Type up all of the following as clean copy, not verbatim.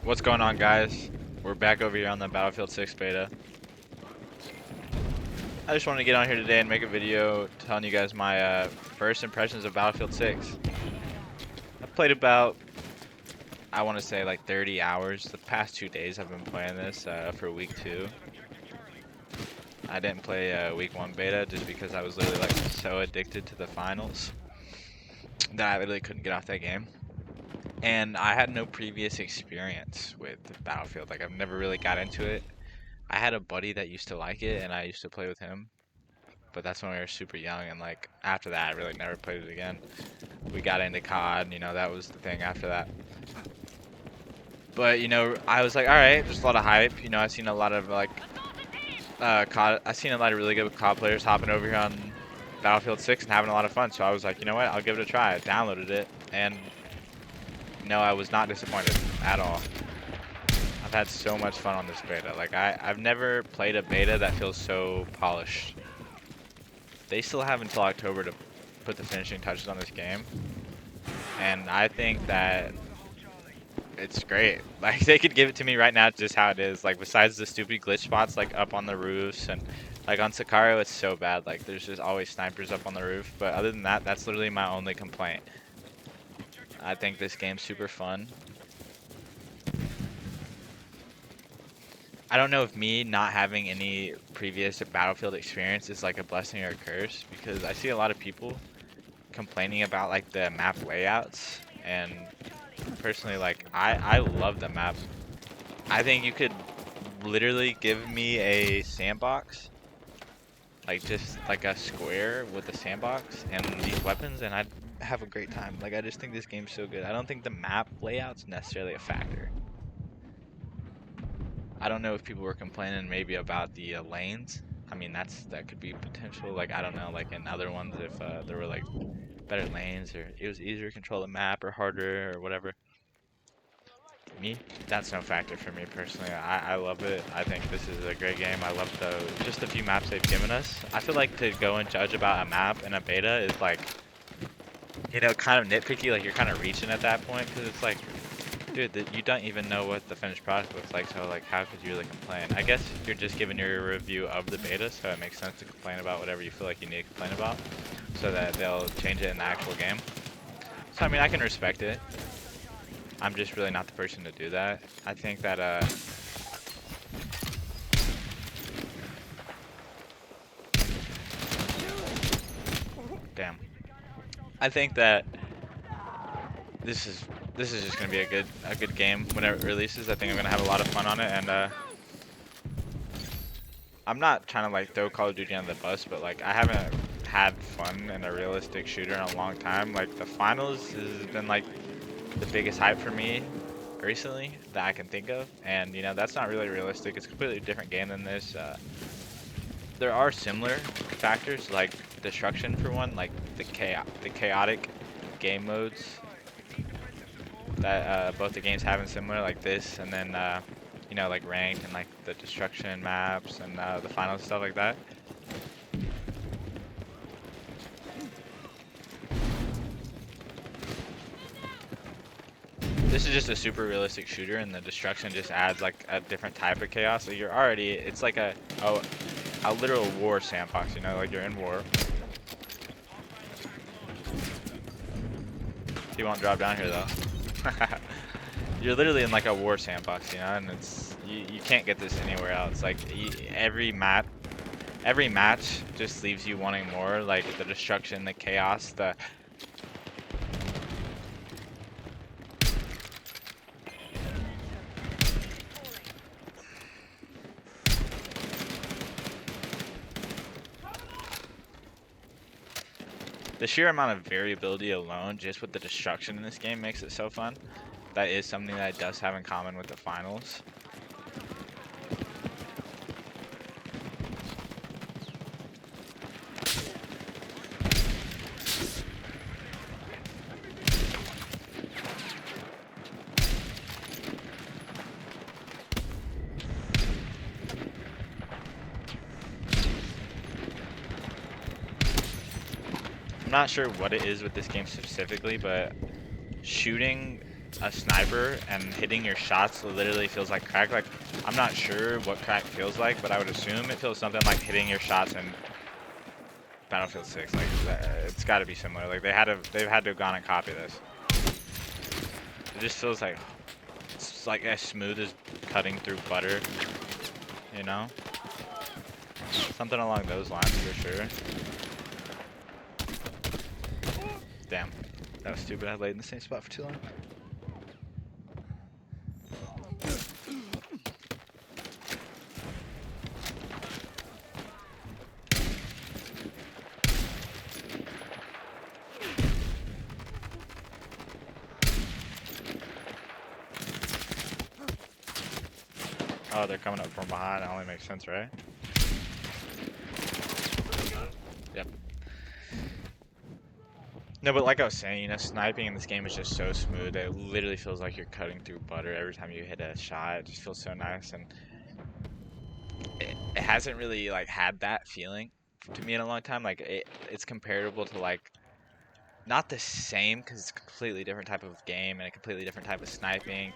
What's going on, guys? We're back over here on the Battlefield 6 beta. I just wanted to get on here today and make a video telling you guys my first impressions of Battlefield 6. I've played about, I want to say like 30 hours. The past 2 days I've been playing this for week 2. I didn't play week 1 beta just because I was literally like so addicted to the finals that I literally couldn't get off that game. And I had no previous experience with Battlefield. Like I've never really got into it. I had a buddy that used to like it and I used to play with him. But that's when we were super young, and like after that I really never played it again. We got into COD, that was the thing after that. But I was like, alright, there's a lot of hype. I've seen a lot of like COD, I've seen a lot of really good COD players hopping over here on Battlefield 6 and having a lot of fun. So I was like, you know what, I'll give it a try. I downloaded it, and I was not disappointed at all. I've had so much fun on this beta. Like I've never played a beta that feels so polished. They still have until October to put the finishing touches on this game, and I think that it's great. Like they could give it to me right now just how it is. Like besides the stupid glitch spots like up on the roofs, and like on Sicario it's so bad. Like there's just always snipers up on the roof. But other than that, that's literally my only complaint. I think this game's super fun. I don't know if me not having any previous Battlefield experience is like a blessing or a curse, because I see a lot of people complaining about like the map layouts, and personally, like I love the map. I think you could literally give me a sandbox, like just like a square with a sandbox and these weapons, and I'd have a great time. Like I just think this game's so good. I don't think the map layout's necessarily a factor. I don't know if people were complaining maybe about the lanes. I mean, that could be potential. Like I don't know, like in other ones, if there were like better lanes, or it was easier to control the map, or harder, or whatever. Me, that's no factor for me personally. I love it. I think this is a great game. I love just the few maps they've given us. I feel like to go and judge about a map in a beta is like, kind of nitpicky. Like you're kind of reaching at that point, because it's like, dude, you don't even know what the finished product looks like, so like how could you really complain? I guess you're just giving your review of the beta, so it makes sense to complain about whatever you feel like you need to complain about, so that they'll change it in the actual game. So I mean, I can respect it. I'm just really not the person to do that. I think that damn. I think that this is just gonna be a good game whenever it releases. I think I'm gonna have a lot of fun on it, and I'm not trying to like throw Call of Duty under the bus, but like I haven't had fun in a realistic shooter in a long time. Like the finals has been like the biggest hype for me recently that I can think of, and that's not really realistic. It's a completely different game than this. There are similar factors like destruction for one, like the chaotic game modes that both the games have in similar, like this, and then like ranked and like the destruction maps and the finals, stuff like that. This is just a super realistic shooter, and the destruction just adds like a different type of chaos. So it's like a literal war sandbox, like you're in war. He won't drop down here though. You're literally in like a war sandbox, and you can't get this anywhere else. Like every match just leaves you wanting more. Like the destruction, the chaos, the sheer amount of variability alone, just with the destruction in this game, makes it so fun. That is something that it does have in common with the finals. I'm not sure what it is with this game specifically, but shooting a sniper and hitting your shots literally feels like crack. Like, I'm not sure what crack feels like, but I would assume it feels something like hitting your shots in Battlefield 6. Like, it's got to be similar. Like, they've had to have gone and copy this. It just feels like it's like as smooth as cutting through butter, you know? Something along those lines for sure. Damn, that was stupid. I laid in the same spot for too long. Oh, they're coming up from behind. That only makes sense, right? Yep. No, but like I was saying, you know, sniping in this game is just so smooth. It literally feels like you're cutting through butter every time you hit a shot. It just feels so nice, and it hasn't really like had that feeling to me in a long time. Like it's comparable to like not the same because it's a completely different type of game and a completely different type of sniping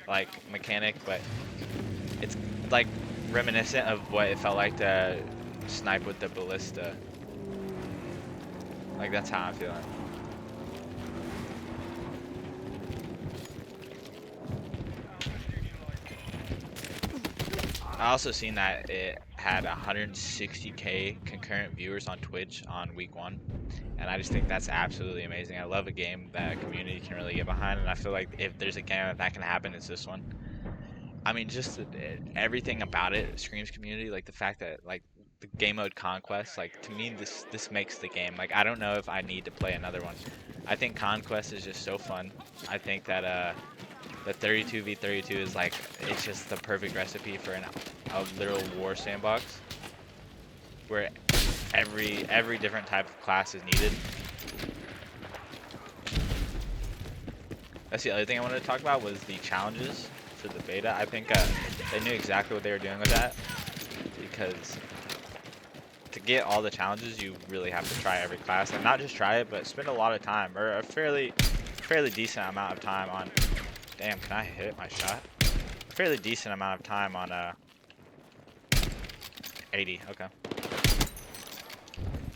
like mechanic, but it's like reminiscent of what it felt like to snipe with the ballista. Like that's how I'm feeling. I also seen that it had 160K concurrent viewers on Twitch on week 1, and I just think that's absolutely amazing. I love a game that a community can really get behind, and I feel like if there's a game that can happen, it's this one. I mean, just everything about it screams community. Like the fact that like the game mode Conquest, like to me this makes the game. Like I don't know if I need to play another one. I think Conquest is just so fun. I think that the 32v32 is like it's just the perfect recipe for a literal war sandbox where every different type of class is needed. That's the other thing I wanted to talk about was the challenges for the beta. I think they knew exactly what they were doing with that, because to get all the challenges you really have to try every class, and not just try it but spend a lot of time, or a fairly decent amount of time on damn, can I hit my shot? Fairly decent amount of time on 80, okay.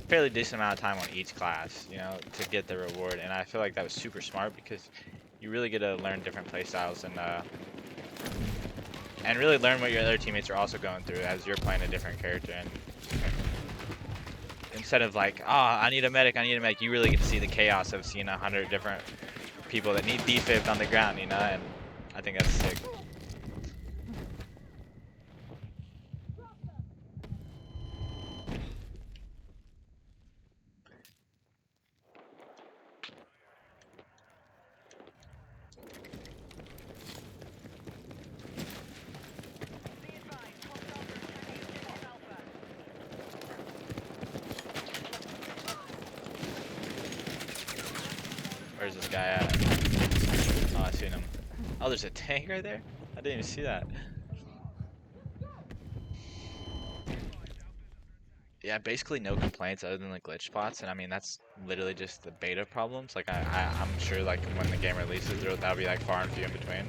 Fairly decent amount of time on each class, you know, to get the reward, and I feel like that was super smart because you really get to learn different playstyles and really learn what your other teammates are also going through as you're playing a different character. And instead of like, oh, I need a medic, you really get to see the chaos of seeing 100 different people that need defib on the ground, you know, and I think that's sick. Where's this guy at? Oh, I seen him. Oh, there's a tank right there? I didn't even see that. Yeah, basically no complaints other than the glitch spots, and I mean that's literally just the beta problems. Like I'm sure like when the game releases that'll be like far and few in between.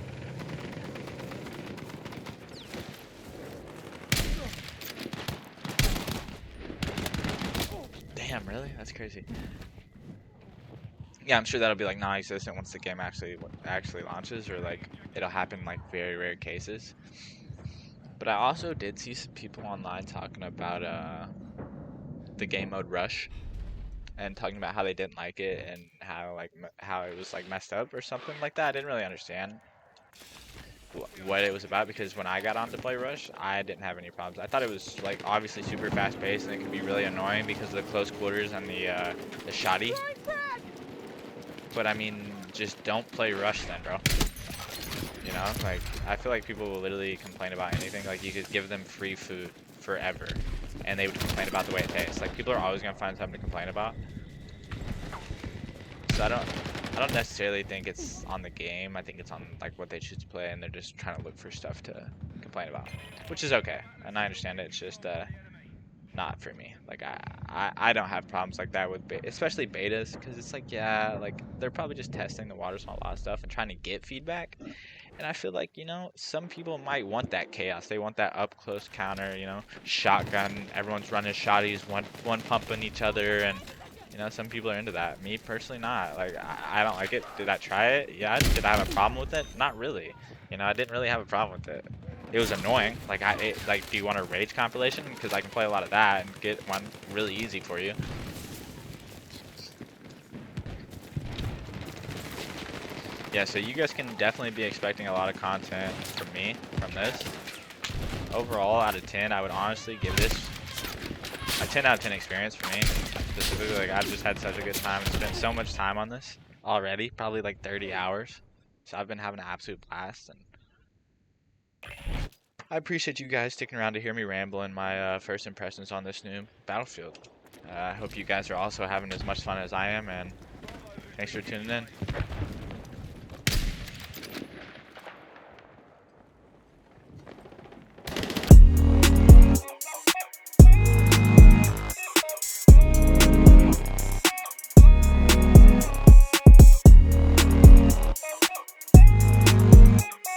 Damn, really? That's crazy. Yeah, I'm sure that'll be like non-existent once the game actually launches, or like it'll happen in like very rare cases. But I also did see some people online talking about the game mode rush, and talking about how they didn't like it and how it was like messed up or something like that. I didn't really understand what it was about, because when I got on to play Rush, I didn't have any problems. I thought it was like obviously super fast paced and it could be really annoying because of the close quarters and the shoddy. But I mean, just don't play Rush then, bro. You know, like I feel like people will literally complain about anything. Like you could give them free food forever, and they would complain about the way it tastes. Like people are always gonna find something to complain about. So I don't necessarily think it's on the game. I think it's on like what they choose to play, and they're just trying to look for stuff to complain about, which is okay, and I understand it. It's just not for me. Like I don't have problems like that with especially betas, because it's like, yeah, like they're probably just testing the waters on a lot of stuff and trying to get feedback. And I feel like, some people might want that chaos. They want that up close counter, shotgun, everyone's running shotties, one pumping each other, and some people are into that. Me personally, not. Like I don't like it. Did I try it? Yeah. Did I have a problem with it? Not really. I didn't really have a problem with it. It was annoying. Like like, do you want a rage compilation? Because I can play a lot of that and get one really easy for you. Yeah, so you guys can definitely be expecting a lot of content from me from this. Overall, out of 10, I would honestly give this a 10 out of 10 experience for me. Specifically, like, I've just had such a good time and spent so much time on this already, probably like 30 hours. So I've been having an absolute blast, and I appreciate you guys sticking around to hear me ramble in my first impressions on this new Battlefield. I hope you guys are also having as much fun as I am, and thanks for tuning in.